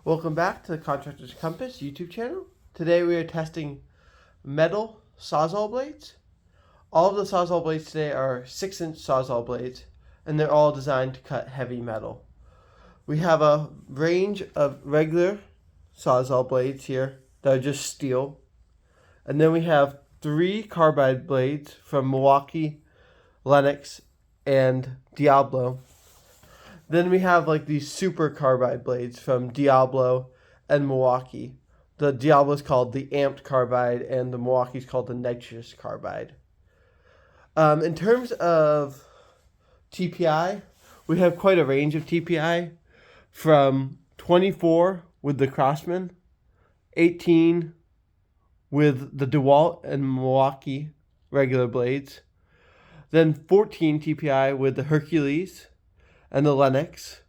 Welcome back to the Contractor's Compass YouTube channel. Today we are testing metal Sawzall blades. All of the Sawzall blades today are 6-inch Sawzall blades, and they're all designed to cut heavy metal. We have a range of regular Sawzall blades here that are just steel. And then we have 3 carbide blades from Milwaukee, Lenox, and Diablo. Then we have like these super carbide blades from Diablo and Milwaukee. The Diablo is called the Amped Carbide and the Milwaukee is called the Nitrous Carbide. In terms of TPI, we have quite a range of TPI from 24 with the Craftsman, 18 with the Dewalt and Milwaukee regular blades, then 14 TPI with the Hercules and the Lenox.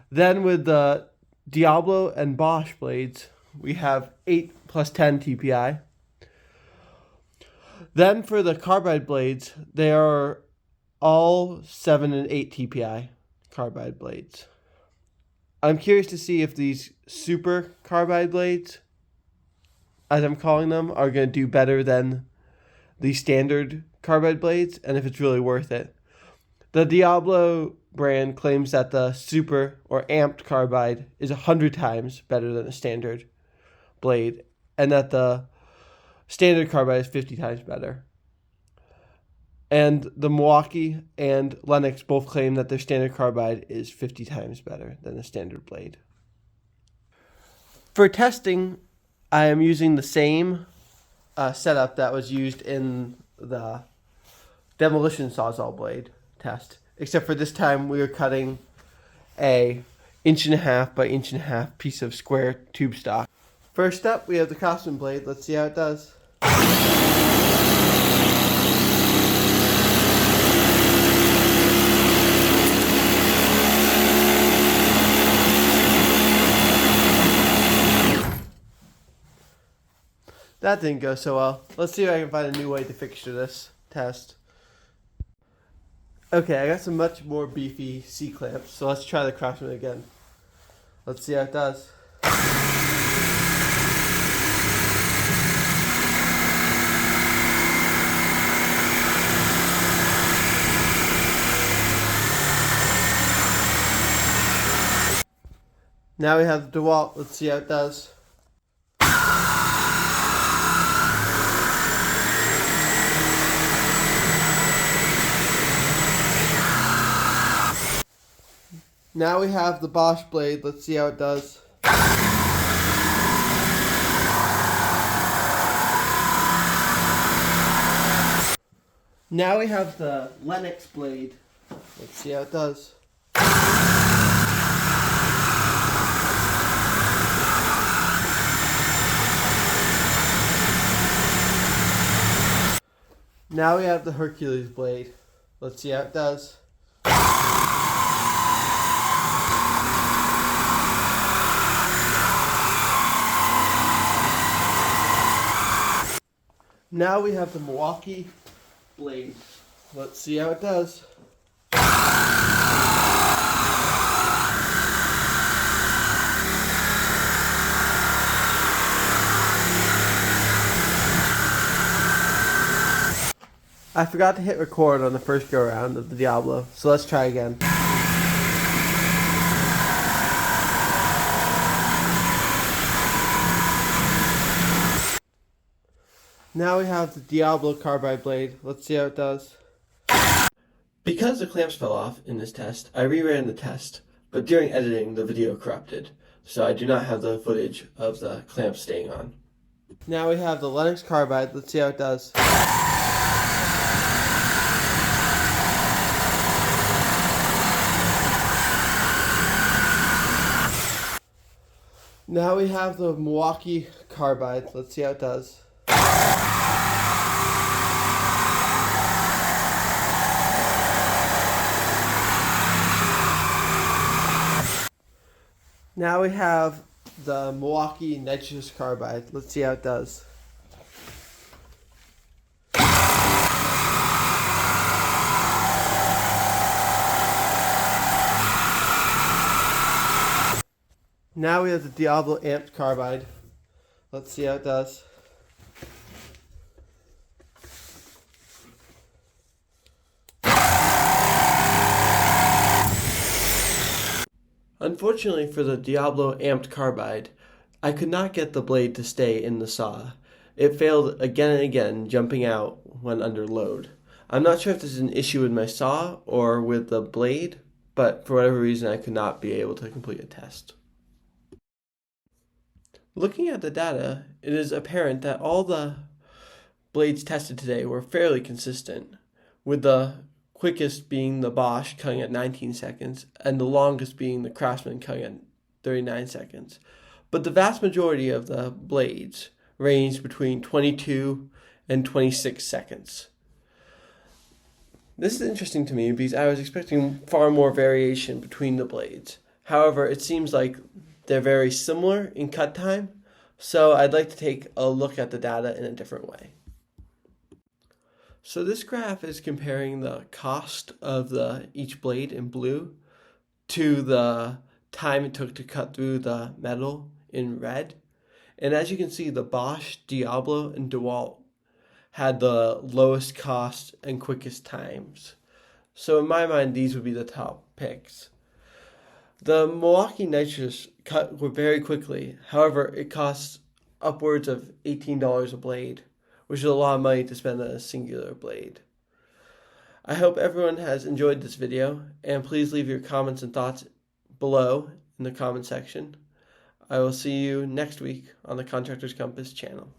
Then with the Diablo and Bosch blades, we have 8 plus 10 TPI. Then for the carbide blades, they are all 7 and 8 TPI carbide blades. I'm curious to see if these super carbide blades, as I'm calling them, are going to do better than the standard carbide blades, and if it's really worth it. The Diablo brand claims that the super or amped carbide is 100 times better than a standard blade, and that the standard carbide is 50 times better. And the Milwaukee and Lenox both claim that their standard carbide is 50 times better than the standard blade. For testing, I am using the same setup that was used in the demolition Sawzall blade test, except for this time we are cutting a 1.5 by 1.5 piece of square tube stock. First up, we have the Craftsman blade. Let's see how it does. That didn't go so well. Let's see if I can find a new way to fixture this test. Okay, I got some much more beefy C-clamps, so let's try the Craftsman again. Let's see how it does. Now we have the Dewalt. Let's see how it does. Now we have the Bosch blade. Let's see how it does. Now we have the Lenox blade. Let's see how it does. Now we have the Hercules blade. Let's see how it does. Now we have the Milwaukee blade. Let's see how it does. I forgot to hit record on the first go around of the Diablo, so let's try again. Now we have the Diablo Carbide blade. Let's see how it does. Because the clamps fell off in this test, I reran the test, but during editing the video corrupted, so I do not have the footage of the clamps staying on. Now we have the Lenox Carbide. Let's see how it does. Now we have the Milwaukee Carbide. Let's see how it does. Now we have the Milwaukee Nitrous Carbide. Let's see how it does. Now we have the Diablo Carbide. Let's see how it does. Unfortunately for the Diablo Carbide, I could not get the blade to stay in the saw. It failed again and again, jumping out when under load. I'm not sure if this is an issue with my saw or with the blade, but for whatever reason I could not be able to complete a test. Looking at the data, it is apparent that all the blades tested today were fairly consistent, with the quickest being the Bosch cutting at 19 seconds and the longest being the Craftsman cutting at 39 seconds. But the vast majority of the blades ranged between 22 and 26 seconds. This is interesting to me because I was expecting far more variation between the blades. However, it seems like they're very similar in cut time, so I'd like to take a look at the data in a different way. So this graph is comparing the cost of each blade in blue to the time it took to cut through the metal in red. And as you can see, the Bosch, Diablo, and Dewalt had the lowest cost and quickest times. So in my mind, these would be the top picks. The Milwaukee Nitrous cut very quickly. However, it costs upwards of $18 a blade, which is a lot of money to spend on a singular blade. I hope everyone has enjoyed this video, and please leave your comments and thoughts below in the comment section. I will see you next week on the Contractor's Compass channel.